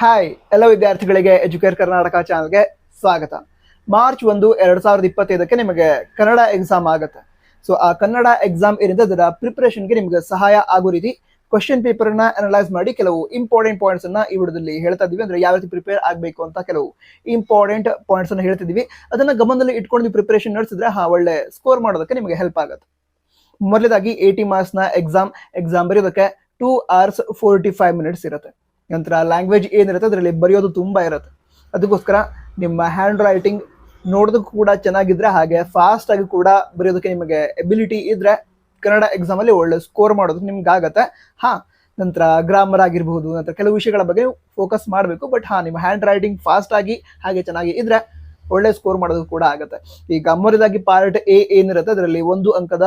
Hi ಎಲ್ಲ ವಿದ್ಯಾರ್ಥಿಗಳಿಗೆ Educare Karnataka ಚಾನಲ್ಗೆ ಸ್ವಾಗತ. ಮಾರ್ಚ್ 1, 2025 ನಿಮಗೆ ಕನ್ನಡ ಎಕ್ಸಾಮ್ ಆಗುತ್ತೆ. ಸೊ ಆ ಕನ್ನಡ ಎಕ್ಸಾಮ್ ಏನಿದೆ ಅದರ ಪ್ರಿಪರೇಷನ್ಗೆ ನಿಮಗೆ ಸಹಾಯ ಆಗೋ ರೀತಿ ಕ್ವಶನ್ ಪೇಪರ್ ನ ಅನಲೈಸ್ ಮಾಡಿ ಕೆಲವು ಇಂಪಾರ್ಟೆಂಟ್ ಪಾಯಿಂಟ್ಸ್ ಅನ್ನ ಈ ವಿಡಿಯೋದಲ್ಲಿ ಹೇಳ್ತಾ ಇದೀವಿ. ಅಂದ್ರೆ ಯಾವ ರೀತಿ ಪ್ರಿಪೇರ್ ಆಗಬೇಕು ಅಂತ ಕೆಲವು ಇಂಪಾರ್ಟೆಂಟ್ ಪಾಯಿಂಟ್ಸ್ ಅನ್ನ ಹೇಳ್ತಿದೀವಿ. ಅದನ್ನ ಗಮನದಲ್ಲಿ ಇಟ್ಕೊಂಡು ನೀವು ಪ್ರಿಪರೇಷನ್ ನಡೆಸಿದ್ರೆ ಒಳ್ಳೆ ಸ್ಕೋರ್ ಮಾಡೋದಕ್ಕೆ ನಿಮಗೆ ಹೆಲ್ಪ್ ಆಗುತ್ತೆ. ಮೊದಲದಾಗಿ 80 ಮಾರ್ಕ್ಸ್ ನ ಎಕ್ಸಾಮ್ ಬರೆಯೋದಕ್ಕೆ 2 hours 45 minutes ಇರುತ್ತೆ. ನಂತರ ಲ್ಯಾಂಗ್ವೇಜ್ ಏನಿರುತ್ತೆ ಅದರಲ್ಲಿ ಬರೆಯೋದು ತುಂಬಾ ಇರುತ್ತೆ. ಅದಕ್ಕೋಸ್ಕರ ನಿಮ್ಮ ಹ್ಯಾಂಡ್ ರೈಟಿಂಗ್ ನೋಡೋದಕ್ಕೂ ಕೂಡ ಚೆನ್ನಾಗಿದ್ರೆ ಹಾಗೆ ಫಾಸ್ಟ್ ಆಗಿ ಕೂಡ ಬರೆಯೋದಕ್ಕೆ ನಿಮಗೆ ಎಬಿಲಿಟಿ ಇದ್ರೆ ಕನ್ನಡ ಎಕ್ಸಾಮ್ ಅಲ್ಲಿ ಒಳ್ಳೆ ಸ್ಕೋರ್ ಮಾಡೋದಕ್ಕೆ ನಿಮ್ಗೆ ಆಗತ್ತೆ. ನಂತರ ಗ್ರಾಮರ್ ಆಗಿರ್ಬಹುದು, ನಂತರ ಕೆಲವು ವಿಷಯಗಳ ಬಗ್ಗೆ ಫೋಕಸ್ ಮಾಡಬೇಕು. ಬಟ್ ನಿಮ್ಮ ಹ್ಯಾಂಡ್ ರೈಟಿಂಗ್ ಫಾಸ್ಟ್ ಆಗಿ ಹಾಗೆ ಚೆನ್ನಾಗಿ ಇದ್ರೆ ಒಳ್ಳೆ ಸ್ಕೋರ್ ಮಾಡೋದಕ್ಕೆ ಕೂಡ ಆಗುತ್ತೆ. ಈಗ ಮೊದಲಾಗಿ ಪಾರ್ಟ್ ಎ ಏನಿರುತ್ತೆ ಅದರಲ್ಲಿ 1 ಅಂಕದ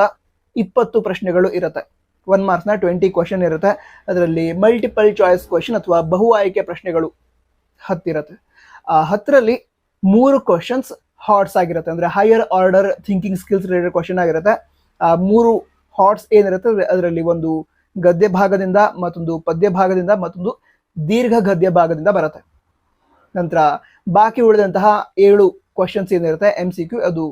20 ಪ್ರಶ್ನೆಗಳು ಇರುತ್ತೆ. 1 marks ನ 20 ಕ್ವಶನ್ ಇರುತ್ತೆ. ಅದರಲ್ಲಿ ಮಲ್ಟಿಪಲ್ ಚಾಯ್ಸ್ ಕ್ವಶನ್ ಅಥವಾ ಬಹು ಆಯ್ಕೆ ಪ್ರಶ್ನೆಗಳು 10 ಇರುತ್ತೆ. ಆ 10ರಲ್ಲಿ 3 ಕ್ವಶನ್ಸ್ ಹಾಟ್ಸ್ ಆಗಿರುತ್ತೆ. ಅಂದ್ರೆ higher order thinking skills related question ಆಗಿರುತ್ತೆ. ಆ 3 ಹಾಟ್ಸ್ ಏನಿರುತ್ತೆ ಅದರಲ್ಲಿ ಒಂದು ಗದ್ಯ ಭಾಗದಿಂದ, ಮತ್ತೊಂದು ಪದ್ಯ ಭಾಗದಿಂದ, ಮತ್ತೊಂದು ದೀರ್ಘ ಗದ್ಯ ಭಾಗದಿಂದ ಬರುತ್ತೆ. ನಂತರ ಬಾಕಿ ಉಳಿದಂತಹ 7 ಕ್ವಶನ್ಸ್ ಏನಿರುತ್ತೆ MCQ, ಅದು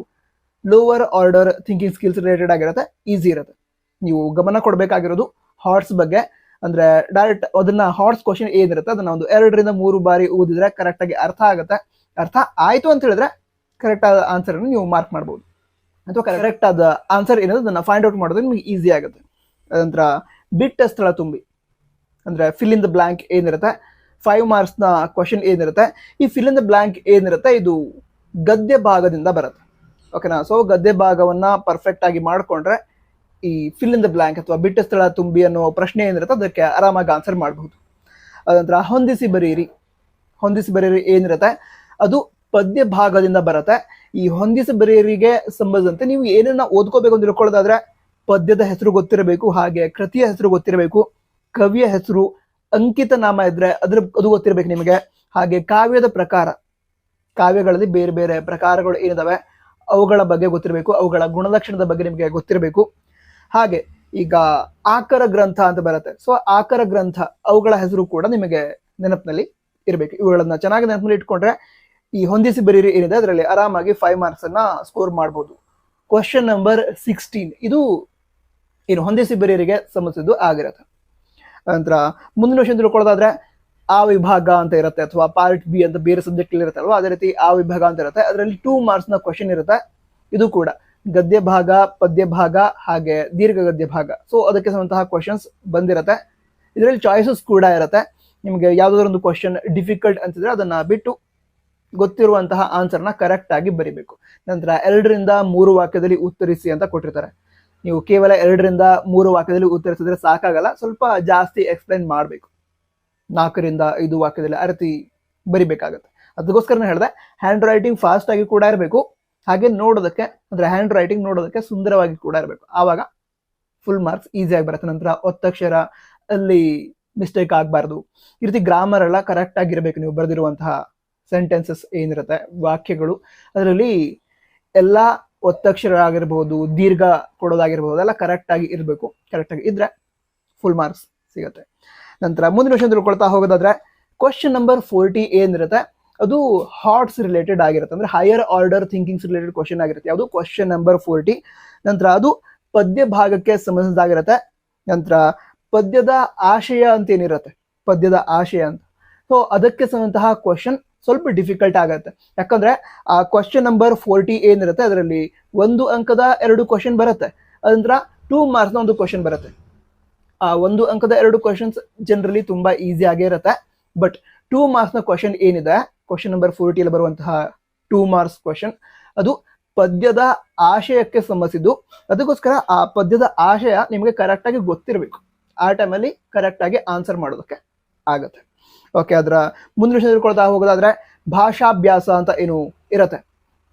lower order thinking skills related ಆಗಿರುತ್ತೆ, ಈಸಿ ಇರುತ್ತೆ. ನೀವು ಗಮನ ಕೊಡಬೇಕಾಗಿರೋದು ಹಾರ್ಟ್ಸ್ ಬಗ್ಗೆ. ಅಂದ್ರೆ ಡೈರೆಕ್ಟ್ ಅದನ್ನ ಹಾರ್ಟ್ಸ್ ಕ್ವಶನ್ ಏನಿರುತ್ತೆ ಅದನ್ನ ಒಂದು 2 ರಿಂದ 3 ಬಾರಿ ಓದಿದ್ರೆ ಕರೆಕ್ಟ್ ಆಗಿ ಅರ್ಥ ಆಗುತ್ತೆ. ಅರ್ಥ ಆಯ್ತು ಅಂತ ಹೇಳಿದ್ರೆ ಕರೆಕ್ಟ್ ಆದ ಆನ್ಸರ್ ಅನ್ನು ನೀವು ಮಾರ್ಕ್ ಮಾಡಬಹುದು, ಅಥವಾ ಕರೆಕ್ಟ್ ಆದ ಆನ್ಸರ್ ಏನಿದೆ ಅದನ್ನ ಫೈಂಡ್ ಔಟ್ ಮಾಡೋದು ನಿಮಗೆ ಈಸಿ ಆಗುತ್ತೆ. ನಂತರ ಬಿಟ್ಟ ಸ್ಥಳ ತುಂಬಿ, ಅಂದ್ರೆ ಫಿಲ್ ಇನ್ ದ ಬ್ಲಾಂಕ್ ಏನಿರುತ್ತೆ 5 marks ನ ಕ್ವಶನ್ ಏನಿರುತ್ತೆ, ಈ ಫಿಲ್ ಇನ್ ದ ಬ್ಲಾಂಕ್ ಏನಿರುತ್ತೆ ಇದು ಗದ್ಯ ಭಾಗದಿಂದ ಬರುತ್ತೆ. ಓಕೆನಾ? ಸೊ ಗದ್ಯ ಭಾಗವನ್ನ ಪರ್ಫೆಕ್ಟ್ ಆಗಿ ಮಾಡ್ಕೊಂಡ್ರೆ ಈ ಫಿಲ್ ಇನ್ ದ ಬ್ಲಾಂಕ್ ಅಥವಾ ಬಿಟ್ಟ ಸ್ಥಳ ತುಂಬಿ ಅನ್ನೋ ಪ್ರಶ್ನೆ ಏನಿರುತ್ತೆ ಅದಕ್ಕೆ ಆರಾಮಾಗಿ ಆನ್ಸರ್ ಮಾಡಬಹುದು. ಅದಂತರ ಹೊಂದಿಸಿ ಬರೀರಿ ಏನಿರುತ್ತೆ ಅದು ಪದ್ಯ ಭಾಗದಿಂದ ಬರುತ್ತೆ. ಈ ಹೊಂದಿಸಿ ಬರೀರಿಗೆ ಸಂಬಂಧಿಸಿದಂತೆ ನೀವು ಏನನ್ನ ಓದ್ಕೋಬೇಕು ಅಂತ ತಿಳ್ಕೊಳ್ಳೋದಾದ್ರೆ ಪದ್ಯದ ಹೆಸರು ಗೊತ್ತಿರಬೇಕು, ಹಾಗೆ ಕೃತಿಯ ಹೆಸರು ಗೊತ್ತಿರಬೇಕು, ಕವಿಯ ಹೆಸರು, ಅಂಕಿತ ನಾಮ ಇದ್ರೆ ಅದು ಗೊತ್ತಿರಬೇಕು ನಿಮಗೆ. ಹಾಗೆ ಕಾವ್ಯದ ಪ್ರಕಾರ, ಕಾವ್ಯಗಳಲ್ಲಿ ಬೇರೆ ಬೇರೆ ಪ್ರಕಾರಗಳು ಏನಿದಾವೆ ಅವುಗಳ ಬಗ್ಗೆ ಗೊತ್ತಿರಬೇಕು, ಅವುಗಳ ಗುಣಲಕ್ಷಣದ ಬಗ್ಗೆ ನಿಮಗೆ ಗೊತ್ತಿರಬೇಕು. ಹಾಗೆ ಈಗ ಆಕರ ಗ್ರಂಥ ಅಂತ ಬರುತ್ತೆ. ಸೊ ಆಕರ ಗ್ರಂಥ ಅವುಗಳ ಹೆಸರು ಕೂಡ ನಿಮಗೆ ನೆನಪಿನಲ್ಲಿ ಇರಬೇಕು. ಇವುಗಳನ್ನ ಚೆನ್ನಾಗಿ ನೆನಪಿನಲ್ಲಿ ಇಟ್ಕೊಂಡ್ರೆ ಈ ಹೊಂದಿಸಿ ಬರೀರಿ ಏನಿದೆ ಅದರಲ್ಲಿ ಆರಾಮಾಗಿ 5 marks ಅನ್ನ ಸ್ಕೋರ್ ಮಾಡಬಹುದು. ಕ್ವಶನ್ ನಂಬರ್ 16 ಇದು ಏನು ಹೊಂದಿಸಿ ಬರೀರಿಗೆ ಸಂಬಂಧಿಸಿದ್ದು ಆಗಿರುತ್ತೆ. ನಂತರ ಮುಂದಿನ ವಿಷಯ ತಿಳ್ಕೊಳ್ಳೋದಾದ್ರೆ ಆ ವಿಭಾಗ ಅಂತ ಇರುತ್ತೆ, ಅಥವಾ ಪಾರ್ಟ್ ಬಿ ಅಂತ ಬೇರೆ ಸಬ್ಜೆಕ್ಟ್ ಇರುತ್ತೆ ಅಲ್ವಾ, ಅದೇ ರೀತಿ ಆ ವಿಭಾಗ ಅಂತ ಇರುತ್ತೆ. ಅದರಲ್ಲಿ 2 marks ನ ಕ್ವಶನ್ ಇರುತ್ತೆ. ಇದು ಕೂಡ ಗದ್ಯ ಭಾಗ, ಪದ್ಯ ಭಾಗ, ಹಾಗೆ ದೀರ್ಘ ಗದ್ಯ ಭಾಗ. ಸೊ ಅದಕ್ಕೆ ಸಂಬಂಧಂತಹ ಕ್ವಶನ್ಸ್ ಬಂದಿರುತ್ತೆ. ಇದರಲ್ಲಿ ಚಾಯ್ಸಸ್ ಕೂಡ ಇರುತ್ತೆ. ನಿಮಗೆ ಯಾವುದಾದ್ರು ಒಂದು ಕ್ವಶನ್ ಡಿಫಿಕಲ್ಟ್ ಅಂತಿದ್ರೆ ಅದನ್ನ ಬಿಟ್ಟು ಗೊತ್ತಿರುವಂತಹ ಆನ್ಸರ್ನ ಕರೆಕ್ಟ್ ಆಗಿ ಬರಿಬೇಕು. ನಂತರ 2 ರಿಂದ 3 ವಾಕ್ಯದಲ್ಲಿ ಉತ್ತರಿಸಿ ಅಂತ ಕೊಟ್ಟಿರ್ತಾರೆ. ನೀವು ಕೇವಲ 2 ರಿಂದ 3 ವಾಕ್ಯದಲ್ಲಿ ಉತ್ತರಿಸಿದ್ರೆ ಸಾಕಾಗಲ್ಲ, ಸ್ವಲ್ಪ ಜಾಸ್ತಿ ಎಕ್ಸ್ಪ್ಲೈನ್ ಮಾಡಬೇಕು. 4 ರಿಂದ 5 ವಾಕ್ಯದಲ್ಲಿ ಆ ರೀತಿ ಬರಿಬೇಕಾಗತ್ತೆ. ಅದಕ್ಕೋಸ್ಕರ ಹೇಳಿದೆ ಹ್ಯಾಂಡ್ ರೈಟಿಂಗ್ ಫಾಸ್ಟ್ ಆಗಿ ಕೂಡ ಇರಬೇಕು, ಹಾಗೆ ನೋಡೋದಕ್ಕೆ ಅಂದ್ರೆ ಹ್ಯಾಂಡ್ ರೈಟಿಂಗ್ ನೋಡೋದಕ್ಕೆ ಸುಂದರವಾಗಿ ಕೂಡ ಇರಬೇಕು. ಆವಾಗ ಫುಲ್ ಮಾರ್ಕ್ಸ್ ಈಸಿಯಾಗಿ ಬರುತ್ತೆ. ನಂತರ ಒತ್ತಕ್ಷರ ಅಲ್ಲಿ ಮಿಸ್ಟೇಕ್ ಆಗಬಾರ್ದು. ಈ ರೀತಿ ಗ್ರಾಮರ್ ಎಲ್ಲ ಕರೆಕ್ಟ್ ಆಗಿರ್ಬೇಕು. ನೀವು ಬರೆದಿರುವಂತಹ ಸೆಂಟೆನ್ಸಸ್ ಏನಿರುತ್ತೆ, ವಾಕ್ಯಗಳು, ಅದರಲ್ಲಿ ಎಲ್ಲ ಒತ್ತಕ್ಷರ ಆಗಿರ್ಬಹುದು, ದೀರ್ಘ ಕೊಡೋದಾಗಿರ್ಬಹುದು, ಎಲ್ಲ ಕರೆಕ್ಟ್ ಆಗಿ ಇರಬೇಕು. ಕರೆಕ್ಟ್ ಆಗಿ ಇದ್ರೆ ಫುಲ್ ಮಾರ್ಕ್ಸ್ ಸಿಗುತ್ತೆ. ನಂತರ ಮುಂದಿನ ವಿಷಯ ತಿಳ್ಕೊಳ್ತಾ ಹೋಗೋದಾದ್ರೆ ಕ್ವಶನ್ ನಂಬರ್ 40 ಏನಿರುತ್ತೆ ಅದು ಹಾಟ್ಸ್ ರಿಲೇಟೆಡ್ ಆಗಿರುತ್ತೆ. ಅಂದ್ರೆ higher order thinkings related question ಆಗಿರುತ್ತೆ. ಯಾವುದು ಕ್ವಶನ್ ನಂಬರ್ 40. ನಂತರ ಅದು ಪದ್ಯ ಭಾಗಕ್ಕೆ ಸಂಬಂಧಿಸಿದಾಗಿರುತ್ತೆ. ನಂತರ ಪದ್ಯದ ಆಶಯ ಅಂತ ಏನಿರುತ್ತೆ, ಪದ್ಯದ ಆಶಯ ಅಂತ, ಸೊ ಅದಕ್ಕೆ ಸಂಬಂಧಂತಹ ಕ್ವಶನ್ ಸ್ವಲ್ಪ ಡಿಫಿಕಲ್ಟ್ ಆಗುತ್ತೆ. ಯಾಕಂದ್ರೆ ಆ ಕ್ವಶನ್ ನಂಬರ್ 40 ಏನಿರುತ್ತೆ ಅದರಲ್ಲಿ 1 ಅಂಕದ 2 ಕ್ವಶನ್ ಬರುತ್ತೆ. ಅದಂತರ 2 marks ನ ಒಂದು ಕ್ವಶನ್ ಬರುತ್ತೆ. ಆ 1 ಅಂಕದ 2 ಕ್ವಶನ್ಸ್ ಜನರಲಿ ತುಂಬಾ ಈಸಿ ಆಗೇ ಇರುತ್ತೆ. ಬಟ್ 2 marks ನ ಕ್ವಶನ್ ಏನಿದೆ, ಕ್ವಶನ್ ನಂಬರ್ 40 ಅಲ್ಲಿ ಬರುವಂತಹ 2 marks ಕ್ವಶನ್, ಅದು ಪದ್ಯದ ಆಶಯಕ್ಕೆ ಸಂಬಂಧಿಸಿದ್ದು. ಅದಕ್ಕೋಸ್ಕರ ಆ ಪದ್ಯದ ಆಶಯ ನಿಮಗೆ ಕರೆಕ್ಟ್ ಆಗಿ ಗೊತ್ತಿರಬೇಕು. ಆ ಟೈಮಲ್ಲಿ ಕರೆಕ್ಟ್ ಆಗಿ ಆನ್ಸರ್ ಮಾಡೋದಕ್ಕೆ ಆಗತ್ತೆ. ಓಕೆ, ಅದರ ಮುಂದಿನ ವಿಷಯ ತಿಳ್ಕೊಳ್ತಾ ಹೋಗೋದಾದ್ರೆ ಭಾಷಾಭ್ಯಾಸ ಅಂತ ಏನು ಇರುತ್ತೆ,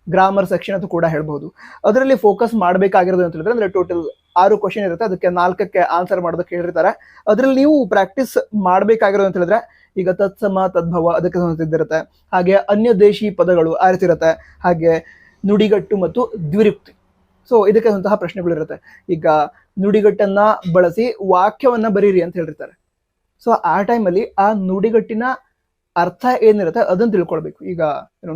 ಗ್ರಾಮರ್ ಸೆಕ್ಷನ್ ಅಂತ ಕೂಡ ಹೇಳ್ಬಹುದು. ಅದರಲ್ಲಿ ಫೋಕಸ್ ಮಾಡಬೇಕಾಗಿರೋದು ಅಂತ ಹೇಳಿದ್ರೆ ಅಂದ್ರೆ ಟೋಟಲ್ 6 ಕ್ವಶನ್ ಇರುತ್ತೆ. ಅದಕ್ಕೆ 4ಕ್ಕೆ ಆನ್ಸರ್ ಮಾಡೋದಕ್ಕೆ ಹೇಳಿರ್ತಾರೆ. ಅದರಲ್ಲಿ ನೀವು ಪ್ರಾಕ್ಟೀಸ್ ಮಾಡಬೇಕಾಗಿರೋದು ಅಂತ ಹೇಳಿದ್ರೆ ಈಗ ತತ್ಸಮ, ತದ್ಭವ ಅದಕ್ಕೆ ಸಂಬಂಧಿಸಿರುತ್ತೆ. ಹಾಗೆ ಅನ್ಯ ದೇಶಿ ಪದಗಳು ಆ ರೀತಿ ಇರುತ್ತೆ. ಹಾಗೆ ನುಡಿಗಟ್ಟು ಮತ್ತು ದ್ವಿರುಕ್ತಿ. ಸೊ ಇದಕ್ಕೆ ಸಂತಹ ಪ್ರಶ್ನೆಗಳು ಇರುತ್ತೆ. ಈಗ ನುಡಿಗಟ್ಟನ್ನ ಬಳಸಿ ವಾಕ್ಯವನ್ನ ಬರೀರಿ ಅಂತ ಹೇಳಿರ್ತಾರೆ. ಸೊ ಆ ಟೈಮಲ್ಲಿ ಆ ನುಡಿಗಟ್ಟಿನ ಅರ್ಥ ಏನಿರುತ್ತೆ ಅದನ್ನ ತಿಳ್ಕೊಳ್ಬೇಕು. ಈಗ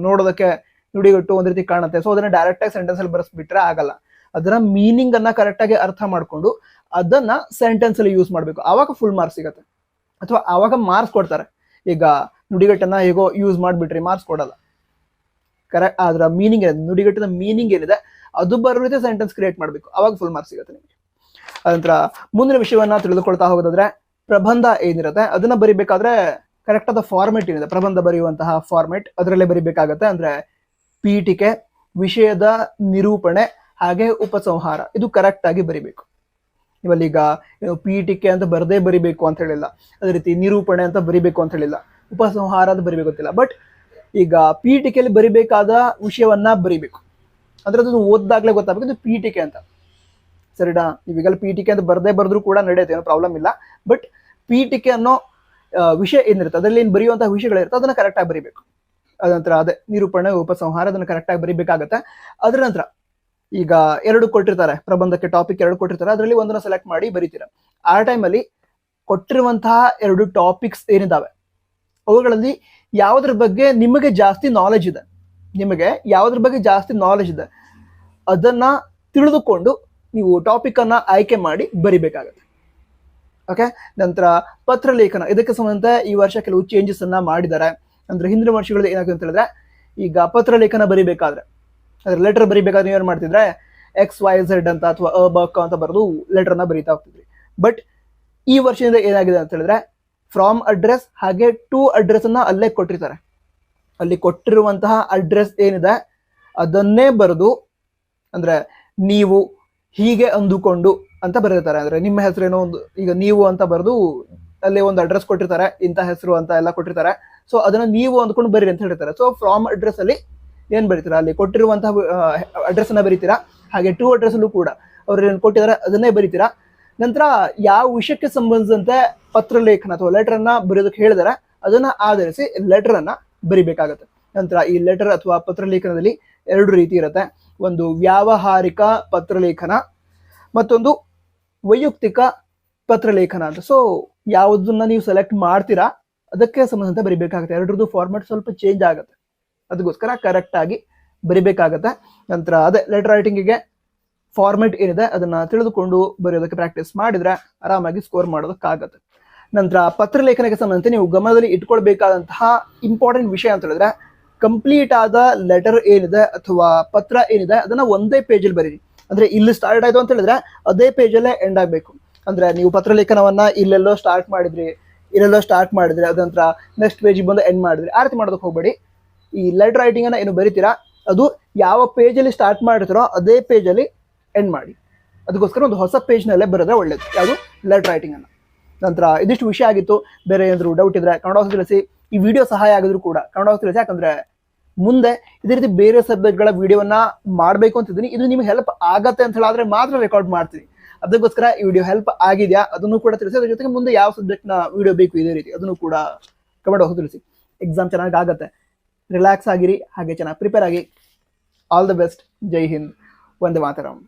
ನೋಡೋದಕ್ಕೆ ನುಡಿಗಟ್ಟು ಒಂದ್ ರೀತಿ ಕಾಣುತ್ತೆ, ಸೊ ಅದನ್ನ ಡೈರೆಕ್ಟ್ ಆಗಿ ಸೆಂಟೆನ್ಸ್ ಅಲ್ಲಿ ಬರೆಸ್ಬಿಟ್ರೆ ಆಗಲ್ಲ. ಅದನ್ನ ಮೀನಿಂಗ್ ಅನ್ನ ಕರೆಕ್ಟ್ ಆಗಿ ಅರ್ಥ ಮಾಡ್ಕೊಂಡು ಅದನ್ನ ಸೆಂಟೆನ್ಸ್ ಅಲ್ಲಿ ಯೂಸ್ ಮಾಡ್ಬೇಕು, ಆವಾಗ ಫುಲ್ ಮಾರ್ಕ್ಸ್ ಸಿಗತ್ತೆ, ಅಥವಾ ಆವಾಗ ಮಾರ್ಕ್ಸ್ ಕೊಡ್ತಾರೆ. ಈಗ ನುಡಿಗಟ್ಟನ್ನ ಹೇಗೋ ಯೂಸ್ ಮಾಡ್ಬಿಟ್ರಿ ಮಾರ್ಕ್ಸ್ ಕೊಡಲ್ಲ. ಕರೆಕ್ಟ್ ಅದರ ಮೀನಿಂಗ್ ಏನಿದೆ, ನುಡಿಗಟ್ಟಿನ ಮೀನಿಂಗ್ ಏನಿದೆ ಅದು ಬರೋ ರೀತಿ ಸೆಂಟೆನ್ಸ್ ಕ್ರಿಯೇಟ್ ಮಾಡಬೇಕು, ಅವಾಗ ಫುಲ್ ಮಾರ್ಕ್ಸ್ ಸಿಗುತ್ತೆ ನಿಮಗೆ. ಅದಂತರ ಮುಂದಿನ ವಿಷಯವನ್ನ ತಿಳಿದುಕೊಳ್ತಾ ಹೋಗೋದಾದ್ರೆ, ಪ್ರಬಂಧ ಏನಿರುತ್ತೆ ಅದನ್ನ ಬರಿಬೇಕಾದ್ರೆ ಕರೆಕ್ಟ್ ಆದ ಫಾರ್ಮೆಟ್ ಏನಿದೆ, ಪ್ರಬಂಧ ಬರೆಯುವಂತಹ ಫಾರ್ಮೆಟ್ ಅದರಲ್ಲೇ ಬರಿಬೇಕಾಗತ್ತೆ. ಅಂದ್ರೆ ಪೀಠಿಕೆ, ವಿಷಯದ ನಿರೂಪಣೆ ಹಾಗೆ ಉಪಸಂಹಾರ, ಇದು ಕರೆಕ್ಟ್ ಆಗಿ ಬರಿಬೇಕು. ಇವಲ್ಲೀಗ ಪೀಠಿಕೆ ಅಂತ ಬರದೇ ಬರಿಬೇಕು ಅಂತ ಹೇಳಿಲ್ಲ, ಅದೇ ರೀತಿ ನಿರೂಪಣೆ ಅಂತ ಬರಿಬೇಕು ಅಂತ ಹೇಳಿಲ್ಲ, ಉಪಸಂಹಾರ ಅಂತ ಬರಿಬೇಕು ಅಂತಿಲ್ಲ. ಬಟ್ ಈಗ ಪೀಠಿಕೆಯಲ್ಲಿ ಬರಿಬೇಕಾದ ವಿಷಯವನ್ನ ಬರಿಬೇಕು, ಅಂದ್ರೆ ಅದನ್ನು ಓದ್ದಾಗ್ಲೇ ಗೊತ್ತಾಗಬೇಕು ಇದು ಪೀಠಿಕೆ ಅಂತ. ಸರಿನಾ? ನೀವೀಗಲ್ಲ ಪೀಠಿಕೆ ಅಂತ ಬರದೇ ಬರೆದ್ರು ಕೂಡ ನಡೆಯುತ್ತೆ, ಏನೋ ಪ್ರಾಬ್ಲಮ್ ಇಲ್ಲ. ಬಟ್ ಪೀಠಿಕೆ ಅನ್ನೋ ವಿಷಯ ಏನಿರುತ್ತೆ, ಅದರಲ್ಲಿ ಏನು ಬರೆಯುವಂತಹ ವಿಷಯಗಳಿರುತ್ತೆ ಅದನ್ನ ಕರೆಕ್ಟ್ ಆಗಿ ಬರಿಬೇಕು. ಅದಂತರ ಅದೇ ನಿರೂಪಣೆ ಉಪಸಂಹಾರ ಅದನ್ನ ಕರೆಕ್ಟ್ ಆಗಿ ಬರಿಬೇಕಾಗತ್ತೆ. ಅದ್ರ ನಂತರ ಈಗ 2 ಕೊಟ್ಟಿರ್ತಾರೆ, ಪ್ರಬಂಧಕ್ಕೆ ಟಾಪಿಕ್ 2 ಕೊಟ್ಟಿರ್ತಾರೆ, ಅದರಲ್ಲಿ ಒಂದನ್ನ ಸೆಲೆಕ್ಟ್ ಮಾಡಿ ಬರೀತೀರ. ಆ ಟೈಮಲ್ಲಿ ಕೊಟ್ಟಿರುವಂತಹ 2 ಟಾಪಿಕ್ಸ್ ಏನಿದಾವೆ ಅವುಗಳಲ್ಲಿ ಯಾವುದ್ರ ಬಗ್ಗೆ ನಿಮಗೆ ಜಾಸ್ತಿ ನಾಲೆಜ್ ಇದೆ, ಅದನ್ನ ತಿಳಿದುಕೊಂಡು ನೀವು ಟಾಪಿಕ್ ಅನ್ನ ಆಯ್ಕೆ ಮಾಡಿ ಬರಿಬೇಕಾಗತ್ತೆ. ಓಕೆ. ನಂತರ ಪತ್ರಲೇಖನ, ಇದಕ್ಕೆ ಸಂಬಂಧ ಈ ವರ್ಷ ಕೆಲವು ಚೇಂಜಸ್ ಅನ್ನ ಮಾಡಿದ್ದಾರೆ. ಅಂದ್ರೆ ಹಿಂದಿನ ವರ್ಷಗಳಲ್ಲಿ ಏನಾಗುತ್ತೆ ಅಂತ ಹೇಳಿದ್ರೆ, ಈಗ ಪತ್ರಲೇಖನ ಬರಿಬೇಕಾದ್ರೆ, ಅದ್ರ ಲೆಟರ್ ಬರಿಬೇಕಾದ್ರೆ ನೀವು ಏನ್ ಮಾಡ್ತಿದ್ರೆ XYZ ಅಂತ ಅಥವಾ ಅಬಕ ಅಂತ ಬರೆದು ಲೆಟರ್ನ ಬರೀತಾ ಹೋಗ್ತಿದ್ರಿ. ಬಟ್ ಈ ವರ್ಷದಿಂದ ಏನಾಗಿದೆ ಅಂತ ಹೇಳಿದ್ರೆ, ಫ್ರಾಮ್ ಅಡ್ರೆಸ್ ಹಾಗೆ ಟು ಅಡ್ರೆಸ್ ಅನ್ನ ಅಲ್ಲೇ ಕೊಟ್ಟಿರ್ತಾರೆ. ಅಲ್ಲಿ ಕೊಟ್ಟಿರುವಂತಹ ಅಡ್ರೆಸ್ ಏನಿದೆ ಅದನ್ನೇ ಬರೆದು, ಅಂದ್ರೆ ನೀವು ಹೀಗೆ ಅಂದುಕೊಂಡು ಅಂತ ಬರೆದಿರ್ತಾರೆ. ಅಂದ್ರೆ ನಿಮ್ಮ ಹೆಸರೇನೋ ಒಂದು, ಈಗ ನೀವು ಅಂತ ಬರೆದು ಅಲ್ಲಿ ಒಂದು ಅಡ್ರೆಸ್ ಕೊಟ್ಟಿರ್ತಾರೆ, ಇಂಥ ಹೆಸರು ಅಂತ ಎಲ್ಲ ಕೊಟ್ಟಿರ್ತಾರೆ. ಸೊ ಅದನ್ನ ನೀವು ಅಂದ್ಕೊಂಡು ಬರೀರಿ ಅಂತ ಹೇಳಿರ್ತಾರೆ. ಸೊ ಫ್ರಾಮ್ ಅಡ್ರೆಸ್ ಅಲ್ಲಿ ಏನ್ ಬರೀತೀರಾ, ಅಲ್ಲಿ ಕೊಟ್ಟಿರುವಂತಹ ಅಡ್ರೆಸ್ ಅನ್ನ ಬರೀತೀರಾ. ಹಾಗೆ ಟು ಅಡ್ರೆಸ್ ಅಲ್ಲೂ ಕೂಡ ಅವ್ರು ಏನ್ ಕೊಟ್ಟಿದ್ದಾರೆ ಅದನ್ನೇ ಬರೀತೀರಾ. ನಂತರ ಯಾವ ವಿಷಯಕ್ಕೆ ಸಂಬಂಧಿಸಿದಂತೆ ಪತ್ರಲೇಖನ ಅಥವಾ ಲೆಟರ್ ಅನ್ನ ಬರೆಯೋದಕ್ಕೆ ಹೇಳಿದಾರೆ ಅದನ್ನ ಆಧರಿಸಿ ಲೆಟರ್ ಅನ್ನ ಬರಿಬೇಕಾಗತ್ತೆ. ನಂತರ ಈ ಲೆಟರ್ ಅಥವಾ ಪತ್ರಲೇಖನದಲ್ಲಿ 2 ರೀತಿ ಇರುತ್ತೆ. ಒಂದು ವ್ಯಾವಹಾರಿಕ ಪತ್ರಲೇಖನ, ಮತ್ತೊಂದು ವೈಯಕ್ತಿಕ ಪತ್ರಲೇಖನ ಅಂತ. ಸೊ ಯಾವುದನ್ನ ನೀವು ಸೆಲೆಕ್ಟ್ ಮಾಡ್ತೀರಾ ಅದಕ್ಕೆ ಸಂಬಂಧಿಸಿದಂತೆ ಬರಿಬೇಕಾಗುತ್ತೆ. 2ರದ್ದು ಫಾರ್ಮೆಟ್ ಸ್ವಲ್ಪ ಚೇಂಜ್ ಆಗುತ್ತೆ, ಅದಕ್ಕೋಸ್ಕರ ಕರೆಕ್ಟ್ ಆಗಿ ಬರಿಬೇಕಾಗತ್ತೆ. ನಂತರ ಅದೇ ಲೆಟರ್ ರೈಟಿಂಗಿಗೆ ಫಾರ್ಮೆಟ್ ಏನಿದೆ ಅದನ್ನ ತಿಳಿದುಕೊಂಡು ಬರೆಯೋದಕ್ಕೆ ಪ್ರಾಕ್ಟೀಸ್ ಮಾಡಿದ್ರೆ ಆರಾಮಾಗಿ ಸ್ಕೋರ್ ಮಾಡೋದಕ್ಕಾಗತ್ತೆ. ನಂತರ ಪತ್ರಲೇಖನಕ್ಕೆ ಸಂಬಂಧಿಸಿ ನೀವು ಗಮನದಲ್ಲಿ ಇಟ್ಕೊಳ್ಬೇಕಾದಂತಹ ಇಂಪಾರ್ಟೆಂಟ್ ವಿಷಯ ಅಂತ ಹೇಳಿದ್ರೆ, ಕಂಪ್ಲೀಟ್ ಆದ ಲೆಟರ್ ಏನಿದೆ ಅಥವಾ ಪತ್ರ ಏನಿದೆ ಅದನ್ನ ಒಂದೇ ಪೇಜಲ್ಲಿ ಬರೀರಿ. ಅಂದ್ರೆ ಇಲ್ಲಿ ಸ್ಟಾರ್ಟ್ ಆಯ್ತು ಅಂತ ಹೇಳಿದ್ರೆ ಅದೇ ಪೇಜಲ್ಲೇ ಎಂಡ್ ಆಗ್ಬೇಕು. ಅಂದ್ರೆ ನೀವು ಪತ್ರಲೇಖನವನ್ನ ಇಲ್ಲೆಲ್ಲೋ ಸ್ಟಾರ್ಟ್ ಮಾಡಿದ್ರಿ ಅದಂತರ ನೆಕ್ಸ್ಟ್ ಪೇಜಿಗೆ ಬಂದು ಎಂಡ್ ಮಾಡಿದ್ರಿ, ಆ ರೀತಿ ಮಾಡೋದಕ್ಕೆ ಹೋಗ್ಬೇಡಿ. ಈ ಲೆಟರ್ ರೈಟಿಂಗ್ ಅನ್ನ ಏನು ಬರೀತೀರಾ ಅದು ಯಾವ ಪೇಜಲ್ಲಿ ಸ್ಟಾರ್ಟ್ ಮಾಡಿರ್ತೀರೋ ಅದೇ ಪೇಜಲ್ಲಿ ಎಂಡ್ ಮಾಡಿ. ಅದಕ್ಕೋಸ್ಕರ ಒಂದು ಹೊಸ ಪೇಜ್ನಲ್ಲೇ ಬರೆದ್ರೆ ಒಳ್ಳೇದು, ಯಾವುದು ಲೆಟರ್ ರೈಟಿಂಗ್ ಅನ್ನ. ನಂತರ ಇದಿಷ್ಟು ವಿಷಯ ಆಗಿತ್ತು. ಬೇರೆ ಏನಾದ್ರು ಡೌಟ್ ಇದ್ರೆ ಕನ್ನಡ ತಿಳಿಸಿ. ಈ ವಿಡಿಯೋ ಸಹಾಯ ಆಗಿದ್ರು ಕೂಡ ಕನ್ನಡ ತಿಳಿಸಿ, ಯಾಕಂದ್ರೆ ಮುಂದೆ ಇದೇ ರೀತಿ ಬೇರೆ ಸಬ್ಜೆಕ್ಟ್ಗಳ ವಿಡಿಯೋವನ್ನ ಮಾಡಬೇಕು ಅಂತಿದ್ದೀನಿ. ಇದು ನಿಮ್ಗೆ ಹೆಲ್ಪ್ ಆಗತ್ತೆ ಅಂತ ಹೇಳಿದ್ರೆ ಮಾತ್ರ ರೆಕಾರ್ಡ್ ಮಾಡ್ತೀನಿ. ಅದಕ್ಕೋಸ್ಕರ ಈ ವಿಡಿಯೋ ಹೆಲ್ಪ್ ಆಗಿದೆಯಾ ಅದನ್ನು ಕೂಡ ತಿಳಿಸಿ. ಅದ್ರ ಜೊತೆಗೆ ಮುಂದೆ ಯಾವ ಸಬ್ಜೆಕ್ಟ್ನ ವಿಡಿಯೋ ಬೇಕು ಇದೇ ರೀತಿ ಅದನ್ನು ಕೂಡ ಕಮೆಂಟ್ ಬಾಕ್ಸ್ ತಿಳಿಸಿ. ಎಕ್ಸಾಮ್ ಚೆನ್ನಾಗಿ ಆಗತ್ತೆ, ರಿಲ್ಯಾಕ್ಸ್ ಆಗಿರಿ, ಹಾಗೆ ಚೆನ್ನಾಗಿ ಪ್ರಿಪೇರ್ ಆಗಿ. All the best. ಜೈ ಹಿಂದ್, ವಂದೇ ಮಾತರಂ.